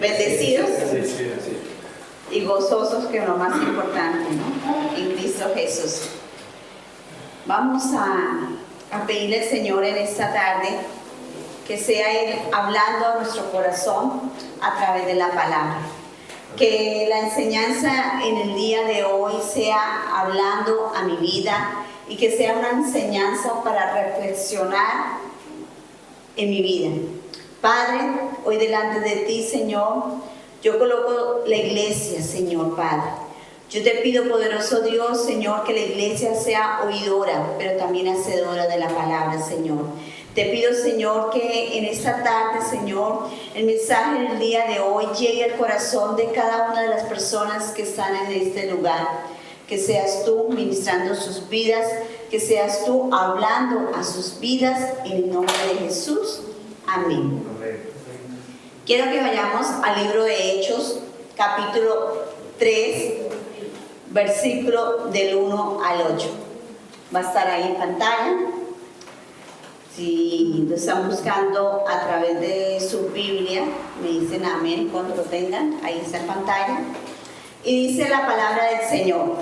bendecidos y gozosos, que es lo más importante, ¿no? En Cristo Jesús. Vamos a pedirle al Señor en esta tarde que sea Él hablando a nuestro corazón a través de la palabra. Que la enseñanza en el día de hoy sea hablando a mi vida y que sea una enseñanza para reflexionar en mi vida. Padre, hoy delante de ti, Señor, yo coloco la iglesia, Señor Padre. Yo te pido, poderoso Dios, Señor, que la iglesia sea oidora, pero también hacedora de la palabra, Señor. Te pido, Señor, que en esta tarde, Señor, el mensaje del día de hoy llegue al corazón de cada una de las personas que están en este lugar. Que seas tú ministrando sus vidas, que seas tú hablando a sus vidas en el nombre de Jesús. Amén. Quiero que vayamos al libro de Hechos, capítulo 3, versículo del 1 al 8. Va a estar ahí en pantalla. Si lo están buscando a través de su Biblia, me dicen amén cuando lo tengan. Ahí está en pantalla. Y dice la palabra del Señor: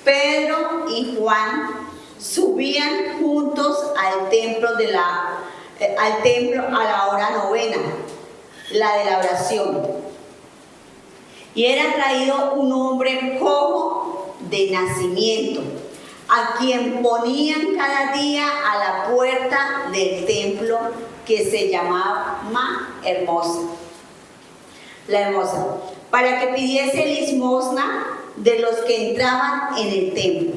Pedro y Juan subían juntos al templo a la hora novena, la de la oración. Y era traído un hombre cojo de nacimiento, a quien ponían cada día a la puerta del templo, que se llamaba Hermosa, la Hermosa, para que pidiese limosna de los que entraban en el templo.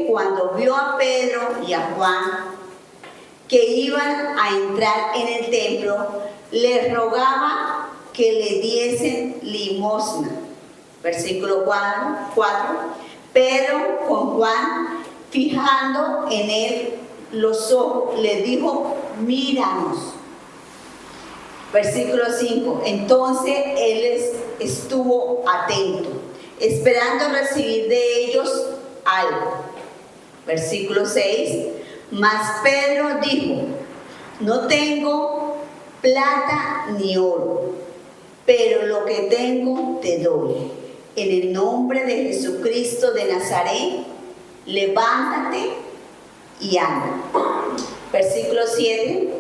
Cuando vio a Pedro y a Juan que iban a entrar en el templo, les rogaba que le diesen limosna. Versículo 4. Pedro con Juan, fijando en él los ojos, le dijo: míranos. Versículo 5. Entonces él estuvo atento, esperando recibir de ellos algo. Versículo 6. Mas Pedro dijo: no tengo plata ni oro, pero lo que tengo te doy. En el nombre de Jesucristo de Nazaret, levántate y anda. Versículo 7.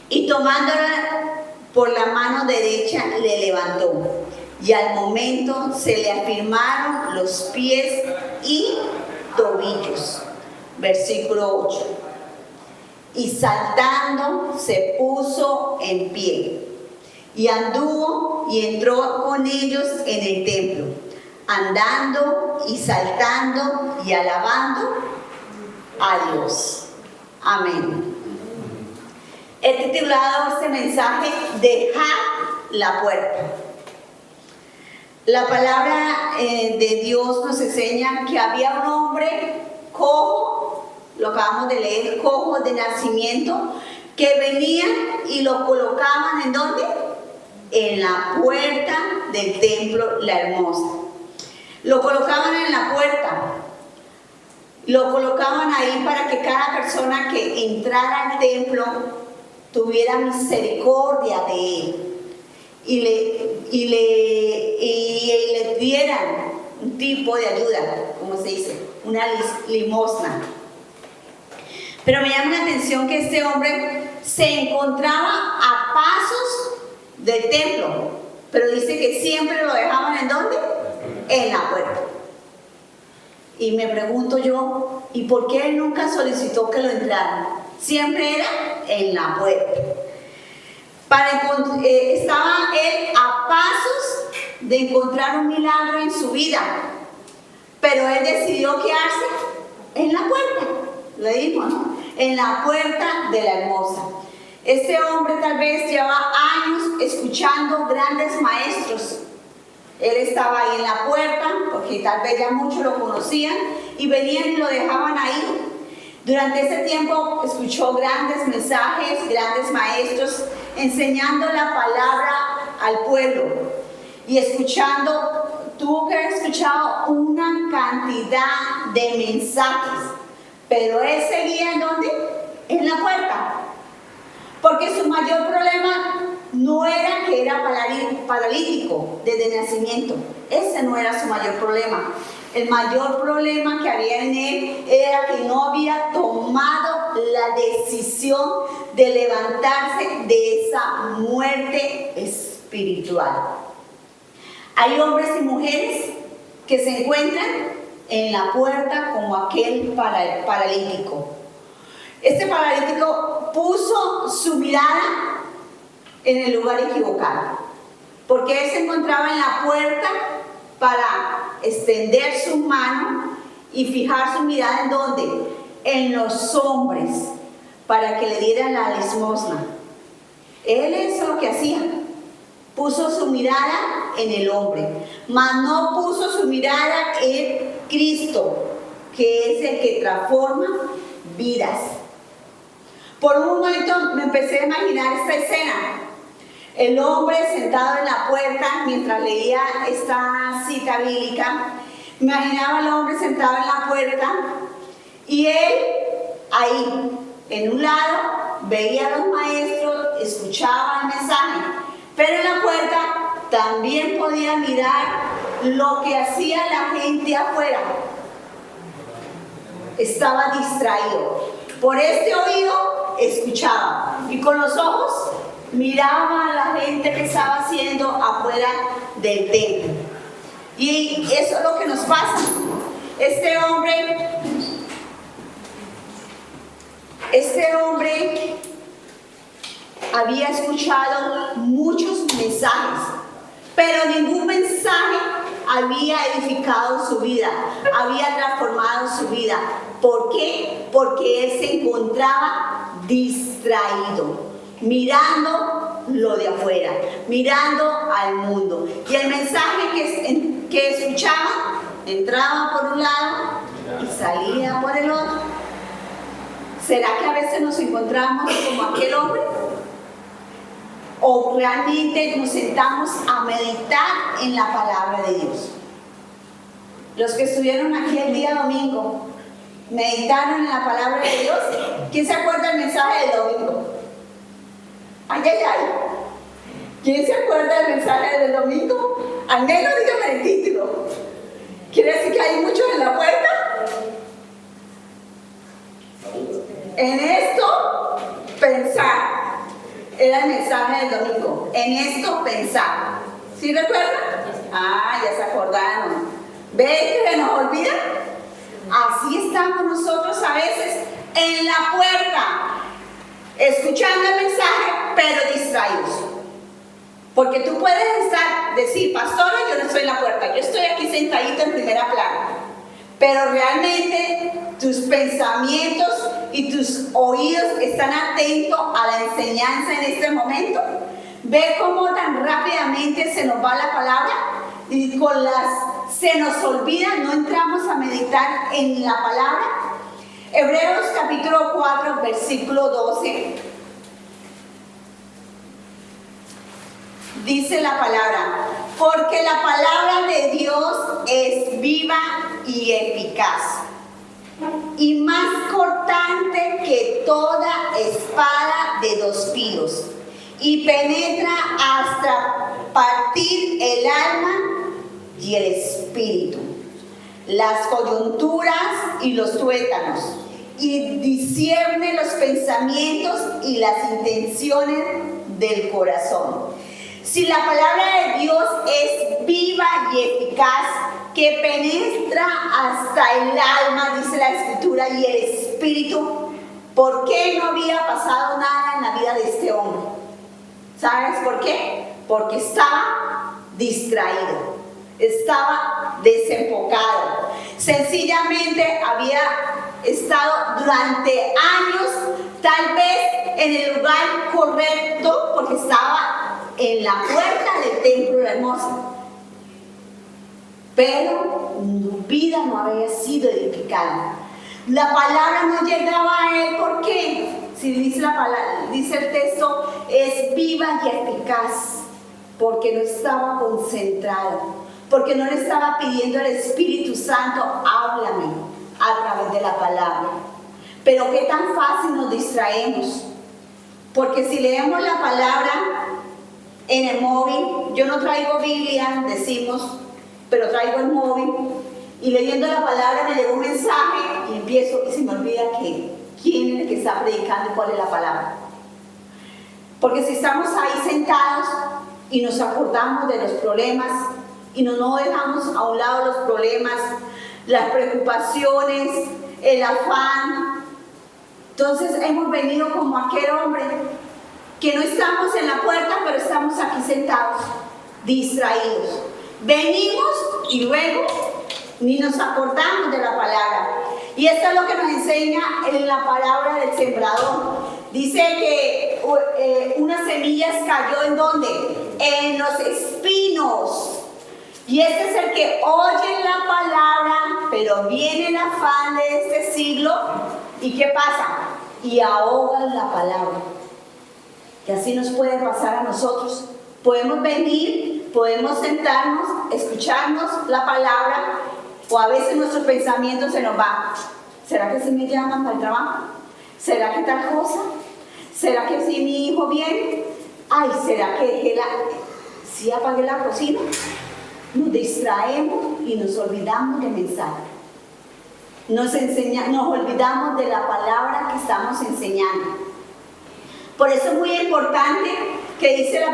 Y tomándola por la mano derecha, le levantó, y al momento se le afirmaron los pies y tobillos. Versículo 8. Y saltando se puso en pie, y anduvo y entró con ellos en el templo, andando y saltando y alabando a Dios. Amén. He titulado este mensaje: dejar la puerta. La palabra de Dios nos enseña que había un hombre cojo, lo acabamos de leer, cojo de nacimiento, que venían y lo colocaban ¿en dónde? En la puerta del templo La Hermosa. Lo colocaban en la puerta. Lo colocaban ahí para que cada persona que entrara al templo tuviera misericordia de él y le dieran un tipo de ayuda, como se dice, una limosna. Pero me llama la atención que este hombre se encontraba a pasos del templo, pero dice que siempre lo dejaban ¿en dónde? En la puerta. Y me pregunto yo, ¿y por qué él nunca solicitó que lo entraran? Siempre era en la puerta. Estaba él a pasos de encontrar un milagro en su vida, pero él decidió quedarse en la puerta. Le dijo, ¿no? En la puerta de La Hermosa. Este hombre tal vez llevaba años escuchando grandes maestros. Él estaba ahí en la puerta, porque tal vez ya muchos lo conocían, y venían y lo dejaban ahí. Durante ese tiempo escuchó grandes mensajes, grandes maestros, enseñando la palabra al pueblo. Y tuvo que haber escuchado una cantidad de mensajes. Pero él seguía ¿en dónde? En la puerta. Porque su mayor problema no era que era paralítico desde nacimiento. Ese no era su mayor problema. El mayor problema que había en él era que no había tomado la decisión de levantarse de esa muerte espiritual. Hay hombres y mujeres que se encuentran en la puerta como aquel paralítico. Este paralítico puso su mirada en el lugar equivocado, porque él se encontraba en la puerta para extender su mano y fijar su mirada ¿en dónde? En los hombres, para que le dieran la limosna. Él eso es lo que hacía, puso su mirada en el hombre, mas no puso su mirada en Cristo, que es el que transforma vidas. Por un momento me empecé a imaginar esta escena. El hombre sentado en la puerta mientras leía esta cita bíblica. Me imaginaba al hombre sentado en la puerta y él ahí, en un lado, veía a los maestros, escuchaba el mensaje, pero en la puerta también podía mirar lo que hacía la gente afuera. Estaba distraído. Por este oído escuchaba y con los ojos miraba a la gente que estaba haciendo afuera del templo. Y eso es lo que nos pasa. Este hombre había escuchado muchos mensajes, pero ningún mensaje había edificado su vida, había transformado su vida. ¿Por qué? Porque él se encontraba distraído, mirando lo de afuera, mirando al mundo. Y el mensaje que escuchaba entraba por un lado y salía por el otro. ¿Será que a veces nos encontramos como aquel hombre? ¿O realmente nos sentamos a meditar en la palabra de Dios? Los que estuvieron aquí el día domingo, ¿meditaron en la palabra de Dios? ¿Quién se acuerda del mensaje del domingo? Ay, ay, ay. ¿Quién se acuerda del mensaje del domingo? Al menos dígame el título. ¿Quiere decir que hay muchos en la puerta? En esto, pensar. Era el mensaje del domingo. En esto, pensar. ¿Sí recuerdan? Ah, ya se acordaron. ¿Ven que se nos olvida? Así estamos nosotros a veces en la puerta, escuchando el mensaje, pero distraídos. Porque tú puedes decir, pastora, yo no estoy en la puerta, yo estoy aquí sentadito en primera plana. Pero realmente tus pensamientos y tus oídos están atentos a la enseñanza en este momento. Ve cómo tan rápidamente se nos va la palabra y se nos olvida, no entramos a meditar en la palabra. Hebreos capítulo 4, versículo 12. Dice la palabra, porque la palabra de Dios es viva y eficaz, y más cortante que toda espada de dos filos, y penetra hasta partir el alma y el espíritu, las coyunturas y los tuétanos, y discierne los pensamientos y las intenciones del corazón. Si la palabra de Dios es viva y eficaz, que penetra hasta el alma, dice la Escritura, y el espíritu, ¿por qué no había pasado nada en la vida de este hombre? ¿Sabes por qué? Porque estaba distraído, estaba desenfocado. Sencillamente había estado durante años, tal vez en el lugar correcto, porque estaba en la puerta del templo hermoso, pero su vida no había sido edificada. La palabra no llegaba a él. ¿Por qué? Si dice la palabra, dice el texto, es viva y eficaz, porque no estaba concentrado, porque no le estaba pidiendo al Espíritu Santo, háblame a través de la palabra. Pero qué tan fácil nos distraemos, porque si leemos la palabra en el móvil. Yo no traigo Biblia, decimos, pero traigo el móvil. Y leyendo la palabra me llegó un mensaje y empiezo y se me olvida quién es el que está predicando y cuál es la palabra. Porque si estamos ahí sentados y nos acordamos de los problemas y no dejamos a un lado los problemas, las preocupaciones, el afán, entonces hemos venido como aquel hombre que no estamos en la puerta, pero estamos aquí sentados, distraídos. Venimos y luego ni nos acordamos de la palabra. Y esto es lo que nos enseña en la palabra del sembrador. Dice que unas semillas cayó ¿en dónde? En los espinos. Y este es el que oye la palabra, pero viene el afán de este siglo. ¿Y qué pasa? Y ahogan la palabra. Y así nos puede pasar a nosotros. Podemos venir, podemos sentarnos, escucharnos la palabra, o a veces nuestros pensamientos se nos van. ¿Será que si me llaman para el trabajo? ¿Será que tal cosa? ¿Será que si mi hijo viene? Ay, ¿será que si apagué la cocina? Nos distraemos y nos olvidamos del mensaje. Nos olvidamos de la palabra que estamos enseñando. Por eso es muy importante que dice la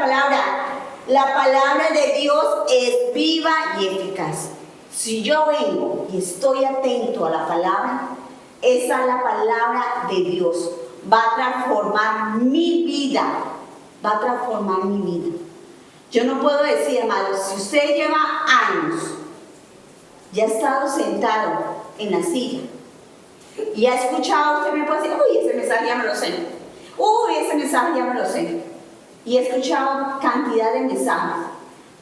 palabra de Dios es viva y eficaz. Si yo vengo y estoy atento a la palabra, esa es la palabra de Dios. Va a transformar mi vida. Va a transformar mi vida. Yo no puedo decir, hermanos, si usted lleva años, ya ha estado sentado en la silla y ha escuchado, usted me puede decir, uy, ese mensaje ya me lo sé. Uy, ese mensaje ya me lo sé. Y he escuchado cantidad de mensajes.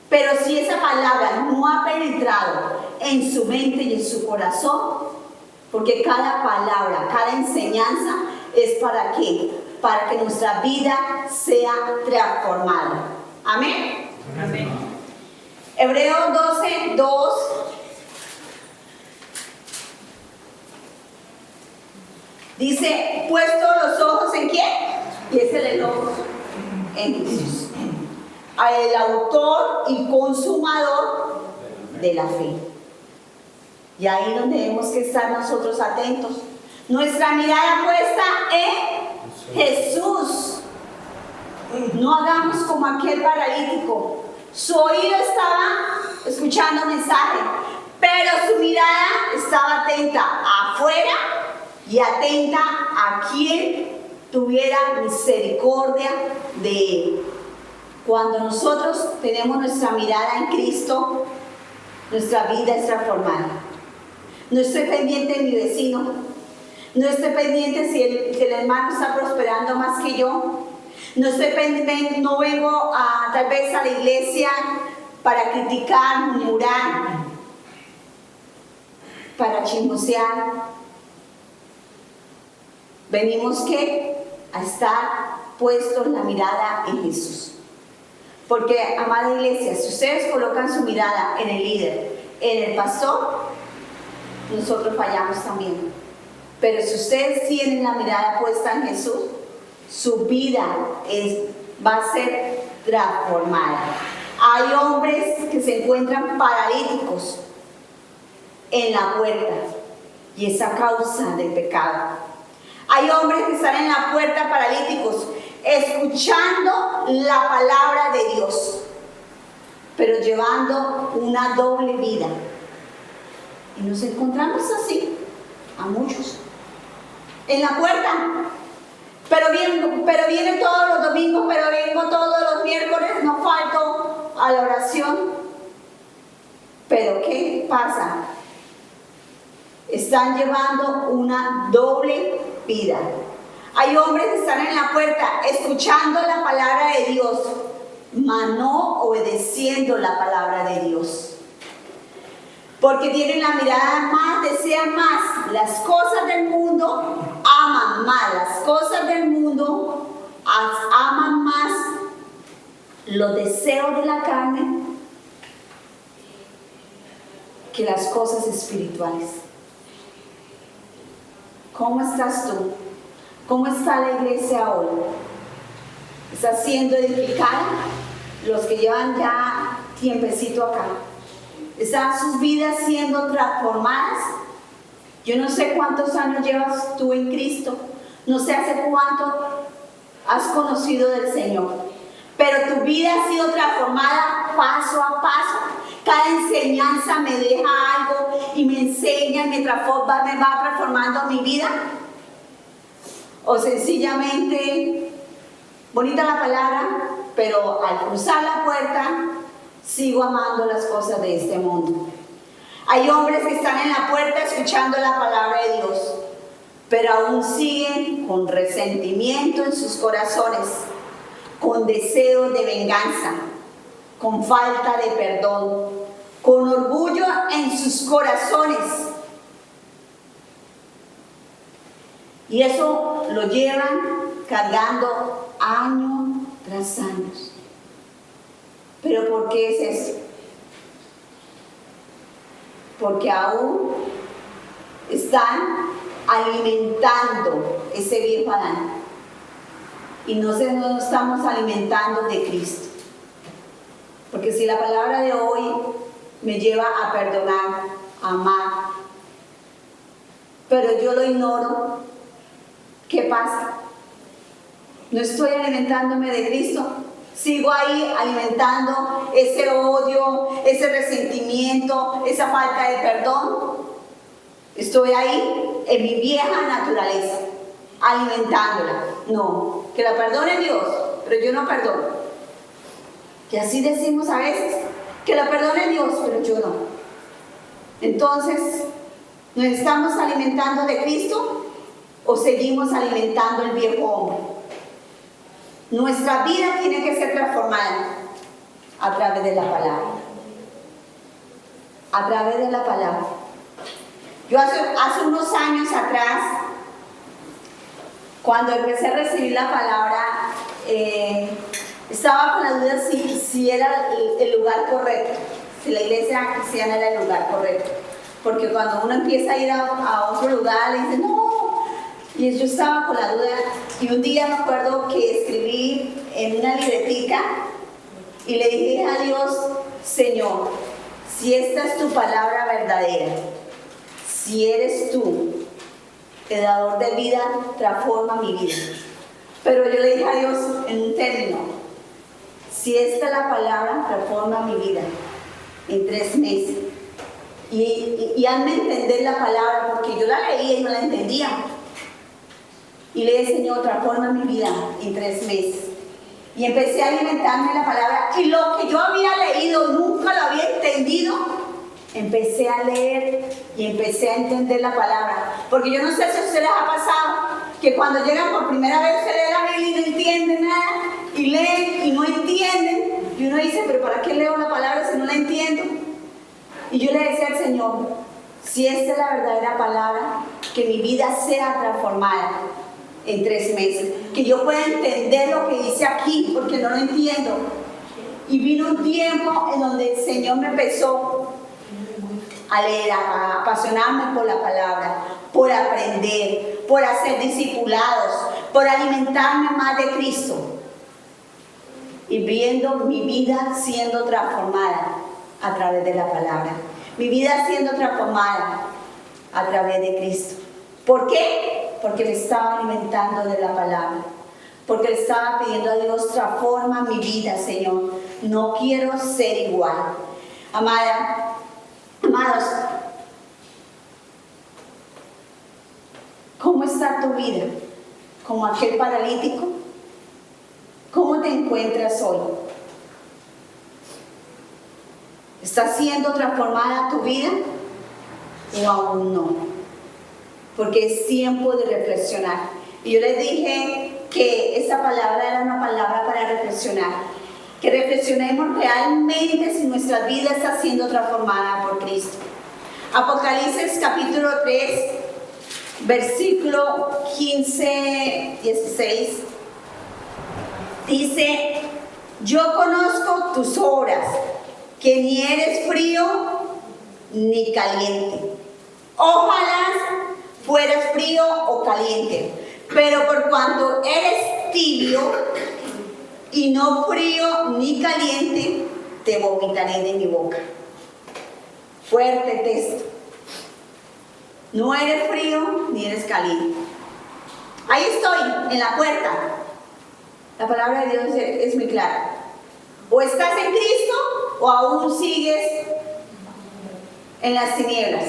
Pero si esa palabra no ha penetrado en su mente y en su corazón, porque cada palabra, cada enseñanza es ¿para qué? Para que nuestra vida sea transformada. Amén. Amén. Hebreos 12:2 dice, puesto los ojos ¿en quién? Y es el ojo en Jesús, el autor y consumador de la fe. Y ahí donde tenemos que estar nosotros atentos. Nuestra mirada puesta en Jesús. No hagamos como aquel paralítico. Su oído estaba escuchando mensaje, pero su mirada estaba atenta afuera y atenta a quien tuviera misericordia de él. Cuando nosotros tenemos nuestra mirada en Cristo, nuestra vida es transformada. No estoy pendiente de mi vecino, no estoy pendiente si el hermano está prosperando más que yo. No vengo tal vez a la iglesia para criticar, murmurar, para chismosear. Venimos a estar puestos la mirada en Jesús. Porque, amada iglesia, si ustedes colocan su mirada en el líder, en el pastor, nosotros fallamos también. Pero si ustedes tienen la mirada puesta en Jesús, su vida va a ser transformada. Hay hombres que se encuentran paralíticos en la puerta y es a causa del pecado. Hay hombres que están en la puerta paralíticos escuchando la palabra de Dios, pero llevando una doble vida. Y nos encontramos así, a muchos, en la puerta. Pero viene todos los domingos, pero vengo todos los miércoles, no falto a la oración. Pero ¿qué pasa? Están llevando una doble vida. Hay hombres que están en la puerta escuchando la palabra de Dios, mas no obedeciendo la palabra de Dios. Porque tienen la mirada más, desean más las cosas del mundo, aman más las cosas del mundo, aman más los deseos de la carne que las cosas espirituales. ¿Cómo estás tú? ¿Cómo está la iglesia hoy? ¿Está siendo edificada? los que llevan ya tiempecito acá, ¿están sus vidas siendo transformadas? Yo no sé cuántos años llevas tú en Cristo, no sé hace cuánto has conocido del Señor, pero tu vida ha sido transformada paso a paso. Cada enseñanza me deja algo y me enseña y me va transformando mi vida. O sencillamente, bonita la palabra, pero al cruzar la puerta, sigo amando las cosas de este mundo. Hay hombres que están en la puerta escuchando la palabra de Dios, pero aún siguen con resentimiento en sus corazones, con deseos de venganza, con falta de perdón, con orgullo en sus corazones. Y eso lo llevan cargando año tras año. ¿Pero por qué es eso? Porque aún están alimentando ese viejo Adán y no estamos alimentando de Cristo. Porque si la palabra de hoy me lleva a perdonar, a amar, pero yo lo ignoro, ¿qué pasa? No estoy alimentándome de Cristo. Sigo ahí alimentando ese odio, ese resentimiento, esa falta de perdón. Estoy ahí en mi vieja naturaleza, alimentándola. No, que la perdone Dios, pero yo no perdono. Que así decimos a veces, que la perdone Dios, pero yo no. Entonces, ¿nos estamos alimentando de Cristo o seguimos alimentando el viejo hombre? Nuestra vida tiene que ser transformada a través de la palabra. A través de la palabra. Yo hace unos años atrás, cuando empecé a recibir la palabra, estaba con la duda si era el lugar correcto, si la iglesia cristiana era el lugar correcto. Porque cuando uno empieza a ir a otro lugar, le dicen, no. Y yo estaba con la duda, y un día me acuerdo que escribí en una libretica y le dije a Dios, Señor, si esta es tu palabra verdadera, si eres tú, el dador de vida, transforma mi vida. Pero yo le dije a Dios en un término, si esta es la palabra, transforma mi vida en 3 meses. Y hazme entender la palabra, porque yo la leía y no la entendía. Y le dije, Señor, transforma mi vida en 3 meses. Y empecé a alimentarme la palabra. Y lo que yo había leído, nunca lo había entendido. Empecé a leer y empecé a entender la palabra. Porque yo no sé si a ustedes les ha pasado que cuando llegan por primera vez se lee la Biblia y no entienden nada. Y leen y no entienden. Y uno dice, pero ¿para qué leo la palabra si no la entiendo? Y yo le decía al Señor, si esta es la verdadera palabra, que mi vida sea transformada en 3 meses, que yo pueda entender lo que dice aquí, porque no lo entiendo. Y vino un tiempo en donde el Señor me empezó a leer, a apasionarme por la palabra, por aprender, por hacer discipulados, por alimentarme más de Cristo, y viendo mi vida siendo transformada a través de la palabra, mi vida siendo transformada a través de Cristo. ¿Por qué? Porque me estaba alimentando de la palabra, porque le estaba pidiendo a Dios, transforma mi vida, Señor, no quiero ser igual. Amados, ¿cómo está tu vida? ¿Como aquel paralítico? ¿Cómo te encuentras hoy? ¿Está siendo transformada tu vida o aún no? Porque es tiempo de reflexionar. Y yo les dije que esa palabra era una palabra para reflexionar. Que reflexionemos realmente si nuestra vida está siendo transformada por Cristo. Apocalipsis capítulo 3, versículo 15, 16. Dice, yo conozco tus obras, que ni eres frío ni caliente. Ojalá fueras frío o caliente, pero por cuanto eres tibio y no frío ni caliente te vomitaré de mi boca. Fuerte texto. No eres frío ni eres caliente. Ahí estoy, en la puerta. La palabra de Dios es muy clara. O estás en Cristo o aún sigues en las tinieblas.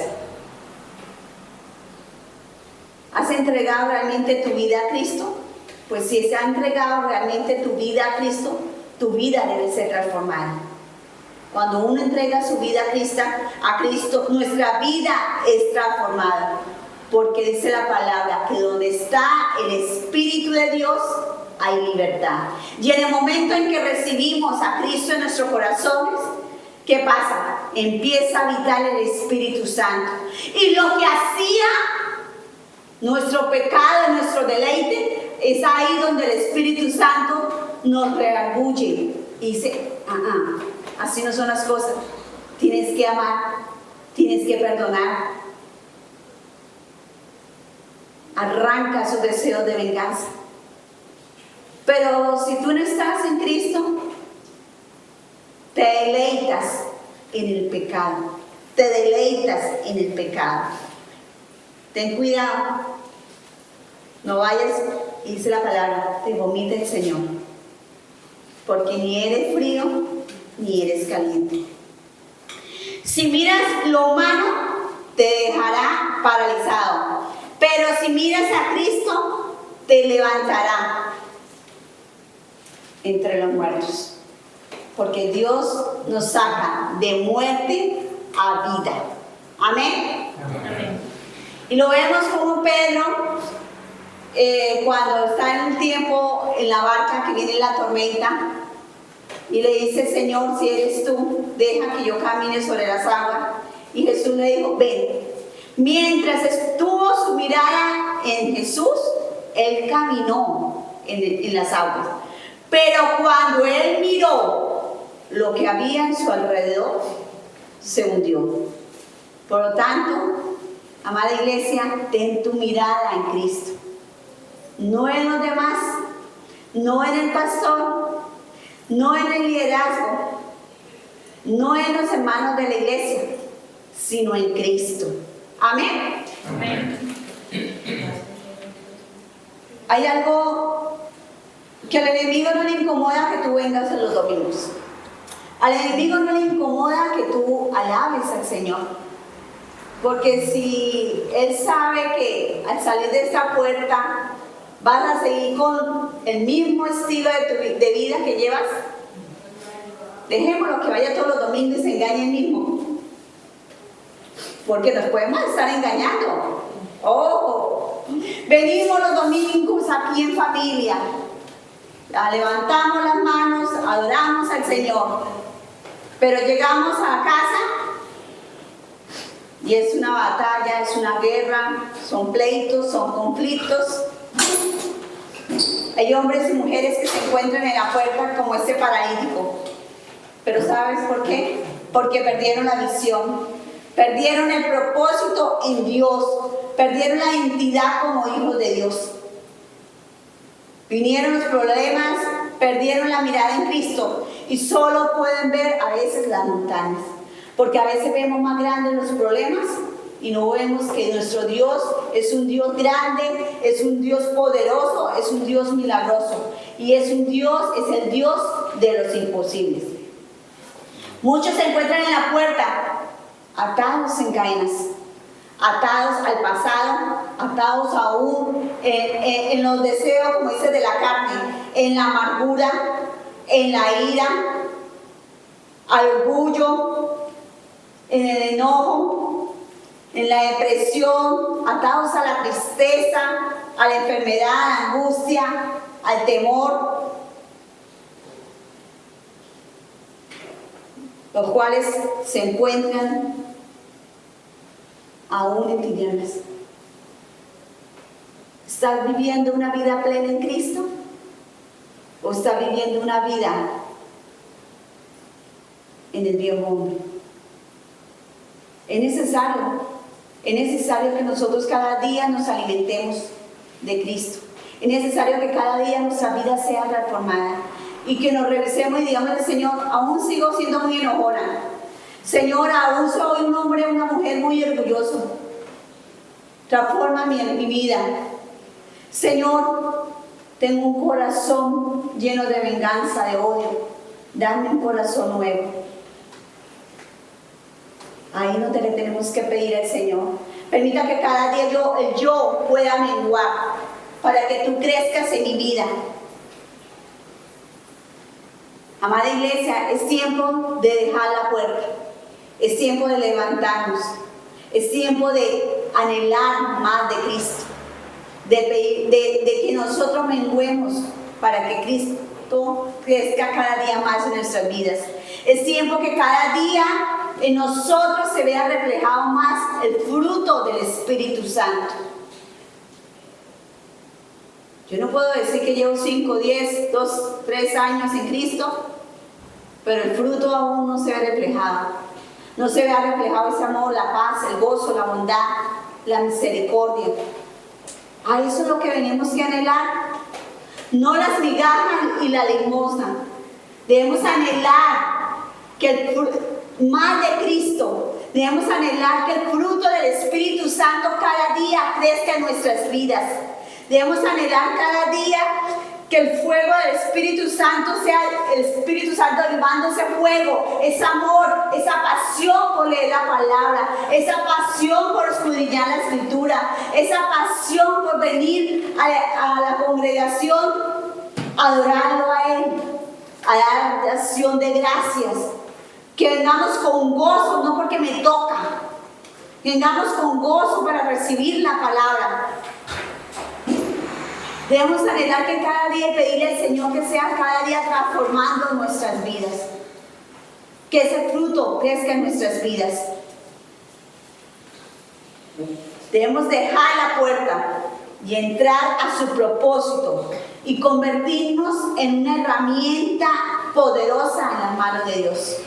¿Has entregado realmente tu vida a Cristo? Pues si se ha entregado realmente tu vida a Cristo, tu vida debe ser transformada. Cuando uno entrega su vida a Cristo, nuestra vida es transformada. Porque dice la palabra que donde está el Espíritu de Dios, hay libertad. Y en el momento en que recibimos a Cristo en nuestros corazones, ¿qué pasa? Empieza a habitar el Espíritu Santo. Y lo que hacía nuestro pecado, nuestro deleite, es ahí donde el Espíritu Santo nos redarguye y dice, así no son las cosas. Tienes que amar, tienes que perdonar. Arranca sus deseos de venganza. Pero si tú no estás en Cristo, te deleitas en el pecado. Te deleitas en el pecado. Ten cuidado. No vayas, dice la palabra, te vomita el Señor. Porque ni eres frío, ni eres caliente. Si miras lo humano, te dejará paralizado. Pero si miras a Cristo, te levantará entre los muertos. Porque Dios nos saca de muerte a vida. Amén. Amén. Y lo vemos como Pedro, cuando está en un tiempo en la barca que viene la tormenta, y le dice, Señor, si eres tú, deja que yo camine sobre las aguas. Y Jesús le dijo, ven. Mientras estuvo su mirada en Jesús, él caminó en las aguas. Pero cuando él miró lo que había en su alrededor, se hundió. Por lo tanto, amada iglesia, ten tu mirada en Cristo. No en los demás, no en el pastor, no en el liderazgo, no en los hermanos de la iglesia, sino en Cristo. Amén. Amén. Hay algo que al enemigo no le incomoda que tú vengas en los domingos. Al enemigo no le incomoda que tú alabes al Señor. Porque si él sabe que al salir de esta puerta vas a seguir con el mismo estilo de vida que llevas, dejémoslo que vaya todos los domingos y se engañe él mismo. Porque nos podemos estar engañando. ¡Ojo! Venimos los domingos aquí en familia. Levantamos las manos, adoramos al Señor. Pero llegamos a la casa y es una batalla, es una guerra, son pleitos, son conflictos. Hay hombres y mujeres que se encuentran en la puerta como este paralítico. Pero ¿sabes por qué? Porque perdieron la visión, perdieron el propósito en Dios, perdieron la identidad como hijos de Dios. Vinieron los problemas, perdieron la mirada en Cristo y solo pueden ver a veces las montañas. Porque a veces vemos más grandes los problemas y no vemos que nuestro Dios es un Dios grande, es un Dios poderoso, es un Dios milagroso. Y es un Dios, es el Dios de los imposibles. Muchos se encuentran en la puerta atados en cadenas, atados al pasado, atados aún en los deseos, como dice, de la carne, en la amargura, en la ira, al orgullo, en el enojo, en la depresión, atados a la tristeza, a la enfermedad, a la angustia, al temor, los cuales se encuentran aún en tinieblas. ¿Estás viviendo una vida plena en Cristo? ¿O estás viviendo una vida en el viejo hombre? Es necesario que nosotros cada día nos alimentemos de Cristo. Es necesario que cada día nuestra vida sea transformada. y que nos revisemos y digamos al Señor, aún sigo siendo muy enojona. Señor, aún soy un hombre o una mujer muy orgulloso. Transforma mi vida. Señor, tengo un corazón lleno de venganza, de odio. Dame un corazón nuevo. Ahí no te le tenemos que pedir al Señor. Permita que cada día el yo pueda menguar para que tú crezcas en mi vida. Amada iglesia, es tiempo de dejar la puerta. Es tiempo de levantarnos. Es tiempo de anhelar más de Cristo. De que nosotros menguemos para que Cristo crezca cada día más en nuestras vidas. Es tiempo que cada día en nosotros se vea reflejado más el fruto del Espíritu Santo. Yo no puedo decir que llevo 5, 10, 2, 3 años en Cristo, pero el fruto aún no se ve reflejado. No se ve reflejado ese amor, la paz, el gozo, la bondad, la misericordia. A eso es lo que venimos que anhelar. No las migajas y la limosna. Debemos anhelar que más de Cristo. Debemos anhelar que el fruto del Espíritu Santo cada día crezca en nuestras vidas. Debemos anhelar cada día que el fuego del Espíritu Santo sea el Espíritu Santo avivando ese fuego, ese amor, esa pasión por leer la palabra, esa pasión por escudriñar la Escritura, esa pasión por venir a la congregación, a adorarlo a Él, a dar acción de gracias. Que vengamos con gozo, no porque me toca, vengamos con gozo para recibir la palabra. Debemos anhelar que cada día pedirle al Señor que sea cada día transformando nuestras vidas. Que ese fruto crezca en nuestras vidas. Debemos dejar la puerta y entrar a su propósito y convertirnos en una herramienta poderosa en las manos de Dios.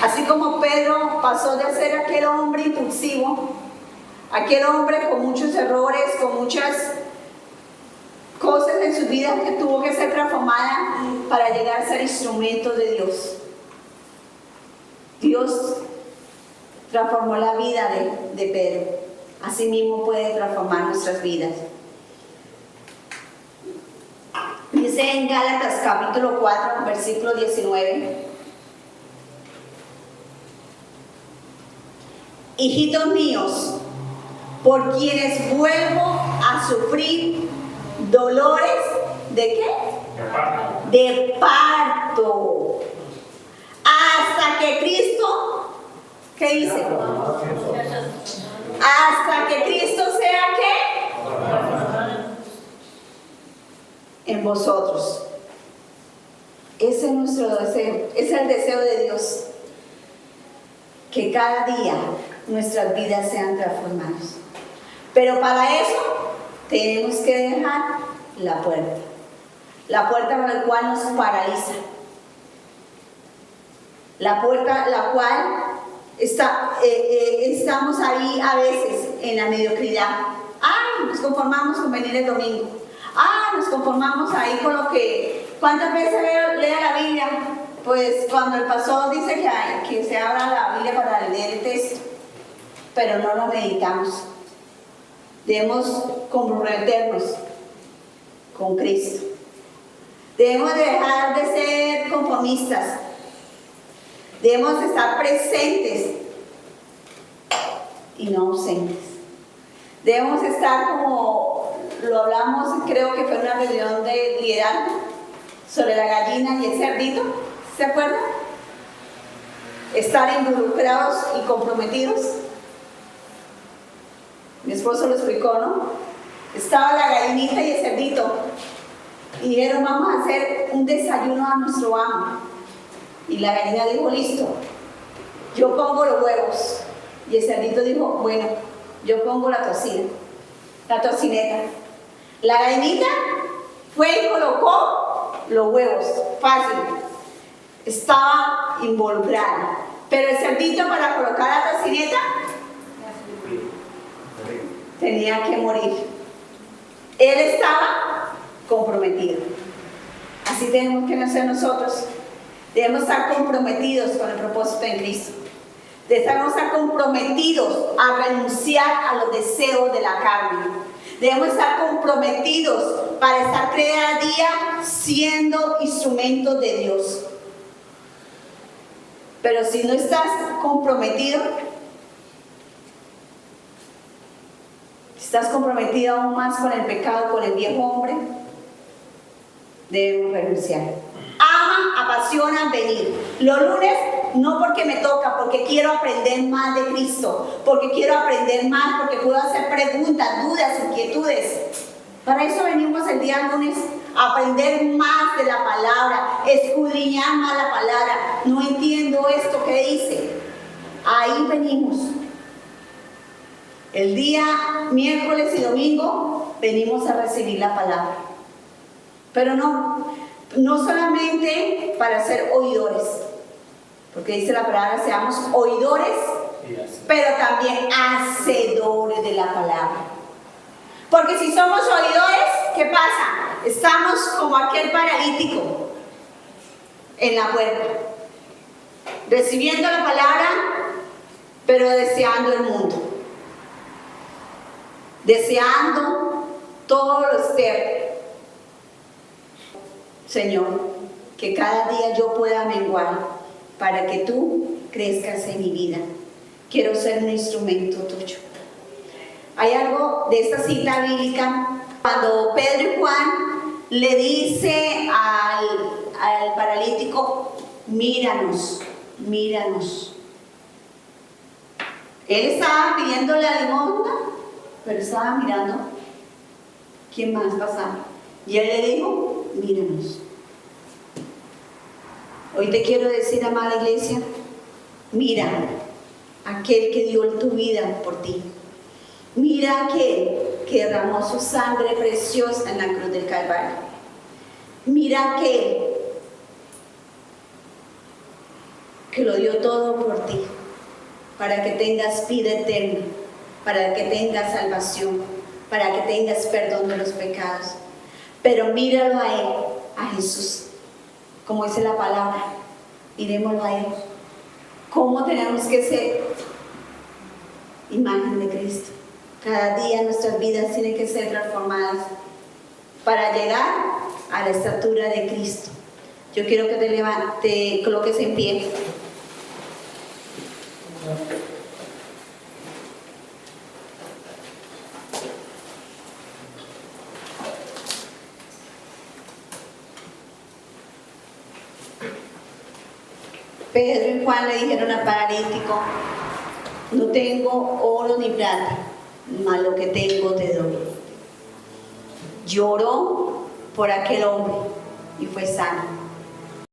Así como Pedro pasó de ser aquel hombre impulsivo, aquel hombre con muchos errores, con muchas cosas en su vida que tuvo que ser transformada para llegar a ser instrumento de Dios. Dios transformó la vida de Pedro. Así mismo puede transformar nuestras vidas. Dice en Gálatas capítulo 4, versículo 19. Hijitos míos, por quienes vuelvo a sufrir dolores, ¿de qué? De parto. Hasta que Cristo, ¿qué dice? Hasta que Cristo sea ¿qué? En vosotros. Ese es nuestro deseo, ese es el deseo de Dios. Que cada día nuestras vidas sean transformadas. Pero para eso tenemos que dejar la puerta por la cual nos paraliza, la puerta la cual estamos ahí a veces en la mediocridad. Nos conformamos con venir el domingo. Nos conformamos ahí con lo que, ¿cuántas veces lea la Biblia? Pues cuando el pastor dice que se abra la Biblia para leer el texto, pero no lo meditamos. Debemos comprometernos con Cristo. Debemos dejar de ser conformistas. Debemos estar presentes y no ausentes. Debemos estar como lo hablamos, creo que fue en una reunión de liderazgo, sobre la gallina y el cerdito. ¿Se acuerdan? Estar involucrados y comprometidos. Mi esposo lo explicó, ¿no? Estaba la gallinita y el cerdito. Y dijeron, vamos a hacer un desayuno a nuestro amo. Y la gallina dijo, listo, yo pongo los huevos. Y el cerdito dijo, bueno, yo pongo la tocineta. La gallinita fue y colocó los huevos, fácil. Estaba involucrada. Pero el cerdito, para colocar la tocineta, tenía que morir. Él estaba comprometido. Así tenemos que ser nosotros. Debemos estar comprometidos con el propósito en Cristo. Debemos estar comprometidos a renunciar a los deseos de la carne. Debemos estar comprometidos para estar cada día siendo instrumentos de Dios. Pero si no estás comprometido, estás comprometido aún más con el pecado, con el viejo hombre, debemos renunciar. Ama, apasiona venir. Los lunes no porque me toca, porque quiero aprender más de Cristo, porque quiero aprender más, porque puedo hacer preguntas, dudas, inquietudes. Para eso venimos el día lunes, a aprender más de la palabra, escudriñar más la palabra. No entiendo esto que dice. Ahí venimos. El día miércoles y domingo venimos a recibir la palabra. Pero no solamente para ser oidores, porque dice la palabra, seamos oidores, pero también hacedores de la palabra. Porque si somos oidores, ¿qué pasa? Estamos como aquel paralítico en la puerta, recibiendo la palabra, pero deseando el mundo, deseando todo lo externo. Señor, que cada día yo pueda menguar para que tú crezcas en mi vida. Quiero ser un instrumento tuyo. Hay algo de esta cita bíblica cuando Pedro y Juan le dice al paralítico, míranos, míranos. Él estaba pidiendo la limosna, pero estaba mirando quién más pasaba. Y él le dijo, míranos. Hoy te quiero decir, amada iglesia, mira aquel que dio tu vida por ti. Mira aquel que derramó su sangre preciosa en la cruz del Calvario. Mira aquel que lo dio todo por ti, para que tengas vida eterna, para que tengas salvación, para que tengas perdón de los pecados. Pero míralo a Él, a Jesús, como dice la palabra, miremoslo a Él. ¿Cómo tenemos que ser? Imagen de Cristo. Cada día nuestras vidas tienen que ser transformadas para llegar a la estatura de Cristo. Yo quiero que te coloques en pie. Pedro y Juan le dijeron al paralítico, no tengo oro ni plata, mas lo que tengo te doy. Lloró por aquel hombre y fue sano.